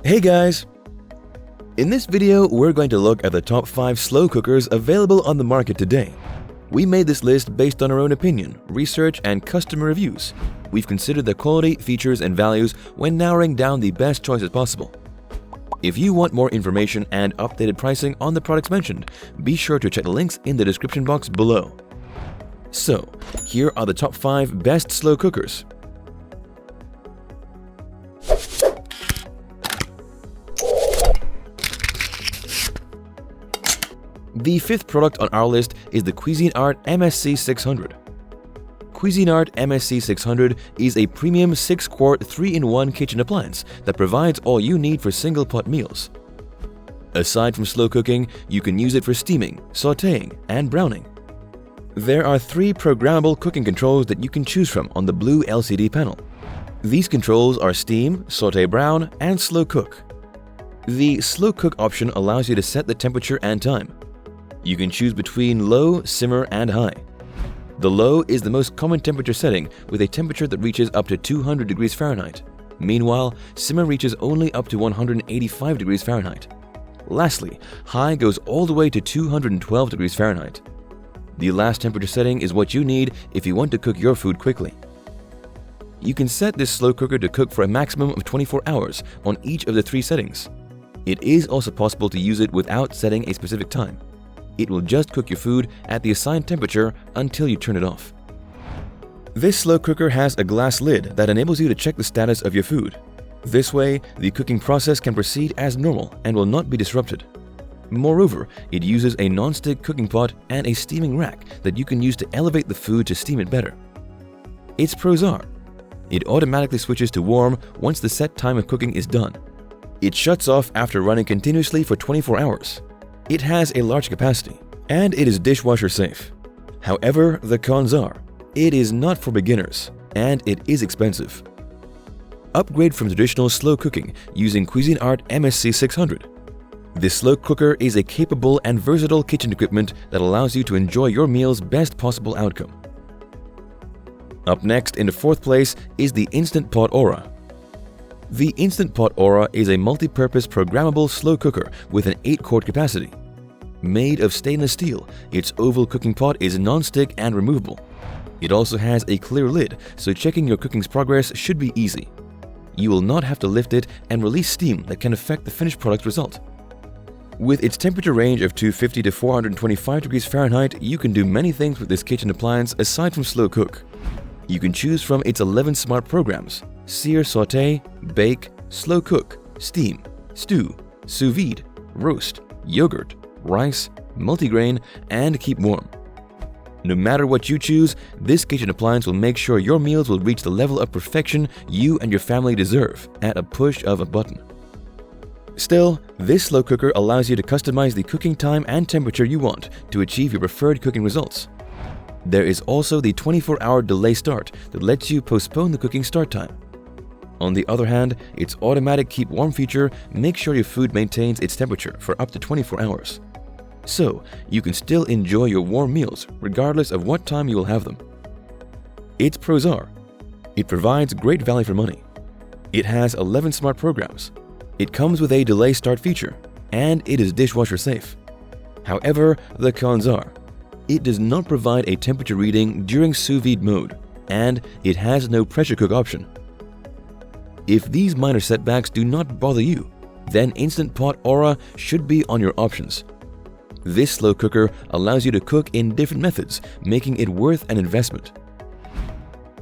Hey guys! In this video, we're going to look at the top 5 slow cookers available on the market today. We made this list based on our own opinion, research, and customer reviews. We've considered the quality, features, and values when narrowing down the best choices possible. If you want more information and updated pricing on the products mentioned, be sure to check the links in the description box below. So, here are the top 5 best slow cookers. The 5th product on our list is the Cuisinart MSC-600. Cuisinart MSC-600 is a premium 6-quart 3-in-1 kitchen appliance that provides all you need for single-pot meals. Aside from slow cooking, you can use it for steaming, sautéing, and browning. There are 3 programmable cooking controls that you can choose from on the blue LCD panel. These controls are steam, sauté brown, and slow cook. The slow cook option allows you to set the temperature and time. You can choose between low, simmer, and high. The low is the most common temperature setting, with a temperature that reaches up to 200 degrees Fahrenheit. Meanwhile, simmer reaches only up to 185 degrees Fahrenheit. Lastly, high goes all the way to 212 degrees Fahrenheit. The last temperature setting is what you need if you want to cook your food quickly. You can set this slow cooker to cook for a maximum of 24 hours on each of the 3 settings. It is also possible to use it without setting a specific time. It will just cook your food at the assigned temperature until you turn it off. This slow cooker has a glass lid that enables you to check the status of your food. This way, the cooking process can proceed as normal and will not be disrupted. Moreover, it uses a non-stick cooking pot and a steaming rack that you can use to elevate the food to steam it better. Its pros are: it automatically switches to warm once the set time of cooking is done. It shuts off after running continuously for 24 hours. It has a large capacity, and it is dishwasher safe. However, the cons are: it is not for beginners, and it is expensive. Upgrade from traditional slow cooking using Cuisinart MSC-600. This slow cooker is a capable and versatile kitchen equipment that allows you to enjoy your meal's best possible outcome. Up next, in the 4th place, is the Instant Pot Aura. The Instant Pot Aura is a multi-purpose programmable slow cooker with an 8-quart capacity. Made of stainless steel, its oval cooking pot is non-stick and removable. It also has a clear lid, so checking your cooking's progress should be easy. You will not have to lift it and release steam that can affect the finished product result. With its temperature range of 250 to 425 degrees Fahrenheit, you can do many things with this kitchen appliance aside from slow cook. You can choose from its 11 smart programs: sear, sauté, bake, slow cook, steam, stew, sous vide, roast, yogurt, rice, multigrain, and keep warm. No matter what you choose, this kitchen appliance will make sure your meals will reach the level of perfection you and your family deserve at a push of a button. Still, this slow cooker allows you to customize the cooking time and temperature you want to achieve your preferred cooking results. There is also the 24-hour delay start that lets you postpone the cooking start time. On the other hand, its automatic keep warm feature makes sure your food maintains its temperature for up to 24 hours. So, you can still enjoy your warm meals regardless of what time you will have them. Its pros are: it provides great value for money. It has 11 smart programs. It comes with a delay start feature, and it is dishwasher safe. However, the cons are: it does not provide a temperature reading during sous vide mode, and it has no pressure cook option. If these minor setbacks do not bother you, then Instant Pot Aura should be on your options. This slow cooker allows you to cook in different methods, making it worth an investment.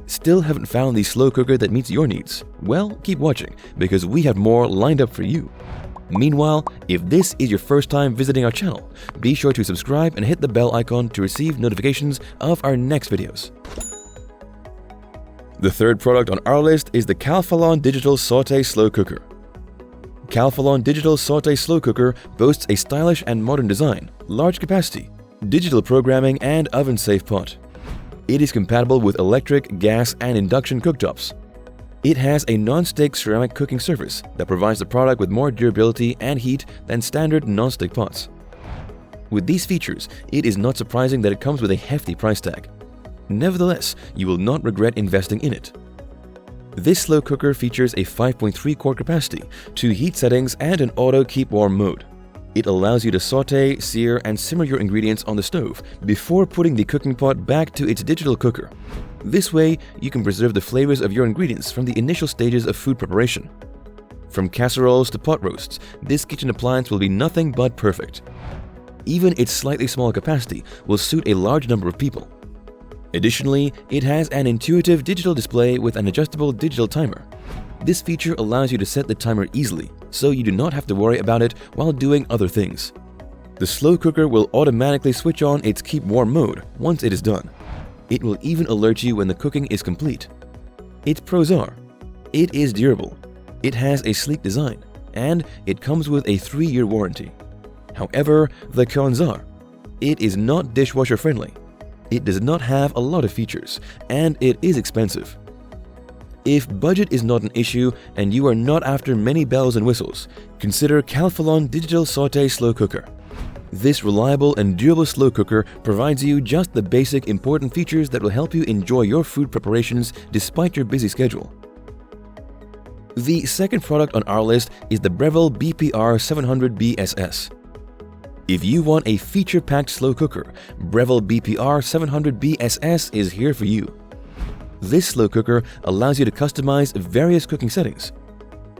Still haven't found the slow cooker that meets your needs? Well, keep watching, because we have more lined up for you. Meanwhile, if this is your first time visiting our channel, be sure to subscribe and hit the bell icon to receive notifications of our next videos. The 3rd product on our list is the Calphalon Digital Sauté Slow Cooker. Calphalon Digital Sauté Slow Cooker boasts a stylish and modern design, large capacity, digital programming, and oven-safe pot. It is compatible with electric, gas, and induction cooktops. It has a non-stick ceramic cooking surface that provides the product with more durability and heat than standard non-stick pots. With these features, it is not surprising that it comes with a hefty price tag. Nevertheless, you will not regret investing in it. This slow cooker features a 5.3 quart capacity, 2 heat settings, and an auto keep warm mode. It allows you to sauté, sear, and simmer your ingredients on the stove before putting the cooking pot back to its digital cooker. This way, you can preserve the flavors of your ingredients from the initial stages of food preparation. From casseroles to pot roasts, this kitchen appliance will be nothing but perfect. Even its slightly smaller capacity will suit a large number of people. Additionally, it has an intuitive digital display with an adjustable digital timer. This feature allows you to set the timer easily, so you do not have to worry about it while doing other things. The slow cooker will automatically switch on its keep warm mode once it is done. It will even alert you when the cooking is complete. Its pros are: it is durable, it has a sleek design, and it comes with a 3-year warranty. However, the cons are: it is not dishwasher friendly, it does not have a lot of features, and it is expensive. If budget is not an issue and you are not after many bells and whistles, consider Calphalon Digital Sauté Slow Cooker. This reliable and durable slow cooker provides you just the basic important features that will help you enjoy your food preparations despite your busy schedule. The second product on our list is the Breville BPR700BSS. If you want a feature-packed slow cooker, Breville BPR700BSS is here for you. This slow cooker allows you to customize various cooking settings.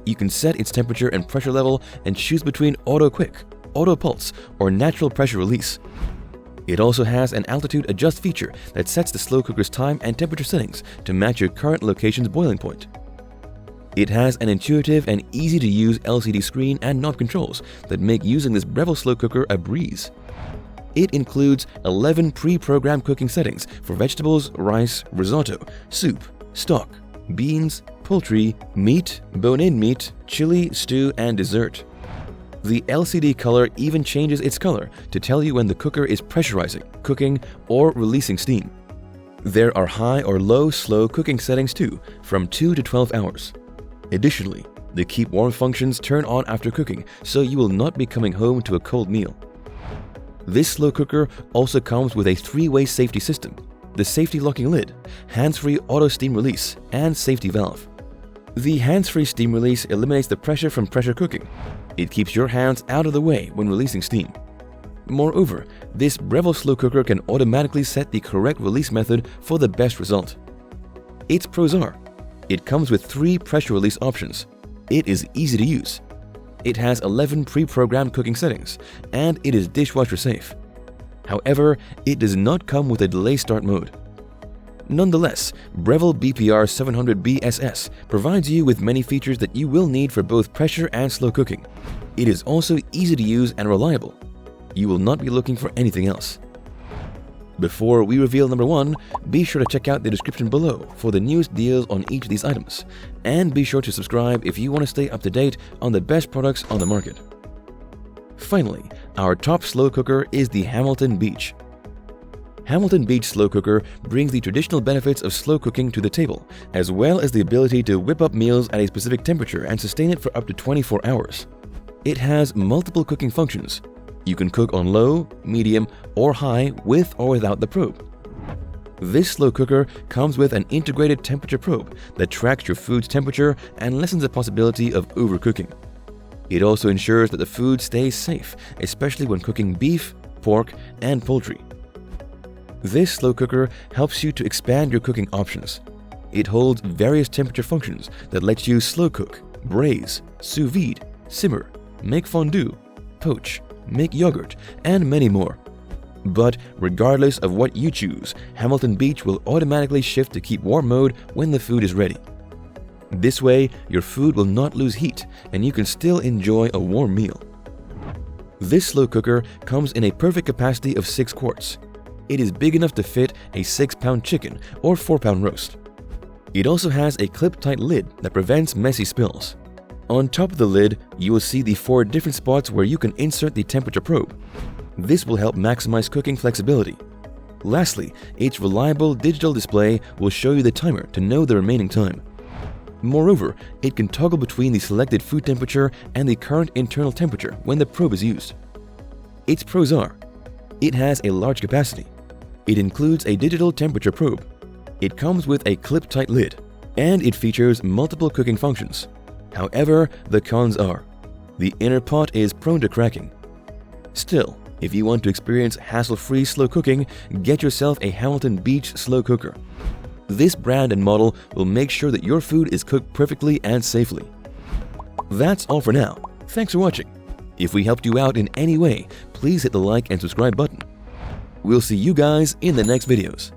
You can set its temperature and pressure level and choose between auto quick, auto pulse, or natural pressure release. It also has an altitude adjust feature that sets the slow cooker's time and temperature settings to match your current location's boiling point. It has an intuitive and easy-to-use LCD screen and knob controls that make using this Breville slow cooker a breeze. It includes 11 pre-programmed cooking settings for vegetables, rice, risotto, soup, stock, beans, poultry, meat, bone-in meat, chili, stew, and dessert. The LCD color even changes its color to tell you when the cooker is pressurizing, cooking, or releasing steam. There are high or low slow cooking settings too, from 2 to 12 hours. Additionally, the keep warm functions turn on after cooking, so you will not be coming home to a cold meal. This slow cooker also comes with a 3-way safety system, the safety locking lid, hands-free auto steam release, and safety valve. The hands-free steam release eliminates the pressure from pressure cooking. It keeps your hands out of the way when releasing steam. Moreover, this Breville slow cooker can automatically set the correct release method for the best result. Its pros are: it comes with 3 pressure release options. It is easy to use. It has 11 pre-programmed cooking settings, and it is dishwasher safe. However, it does not come with a delay start mode. Nonetheless, Breville BPR700BSS provides you with many features that you will need for both pressure and slow cooking. It is also easy to use and reliable. You will not be looking for anything else. Before we reveal number 1, be sure to check out the description below for the newest deals on each of these items, and be sure to subscribe if you want to stay up to date on the best products on the market. Finally, our top slow cooker is the Hamilton Beach. Hamilton Beach Slow Cooker brings the traditional benefits of slow cooking to the table, as well as the ability to whip up meals at a specific temperature and sustain it for up to 24 hours. It has multiple cooking functions. You can cook on low, medium, or high with or without the probe. This slow cooker comes with an integrated temperature probe that tracks your food's temperature and lessens the possibility of overcooking. It also ensures that the food stays safe, especially when cooking beef, pork, and poultry. This slow cooker helps you to expand your cooking options. It holds various temperature functions that let you slow cook, braise, sous vide, simmer, make fondue, poach, make yogurt, and many more. But regardless of what you choose, Hamilton Beach will automatically shift to keep warm mode when the food is ready. This way, your food will not lose heat and you can still enjoy a warm meal. This slow cooker comes in a perfect capacity of 6 quarts. It is big enough to fit a 6-pound chicken or 4-pound roast. It also has a clip-tight lid that prevents messy spills. On top of the lid, you will see the 4 different spots where you can insert the temperature probe. This will help maximize cooking flexibility. Lastly, its reliable digital display will show you the timer to know the remaining time. Moreover, it can toggle between the selected food temperature and the current internal temperature when the probe is used. Its pros are: it has a large capacity. It includes a digital temperature probe. It comes with a clip-tight lid. and it features multiple cooking functions. However, the cons are: the inner pot is prone to cracking. Still, if you want to experience hassle-free slow cooking, get yourself a Hamilton Beach slow cooker. This brand and model will make sure that your food is cooked perfectly and safely. That's all for now. Thanks for watching. If we helped you out in any way, please hit the like and subscribe button. We'll see you guys in the next videos.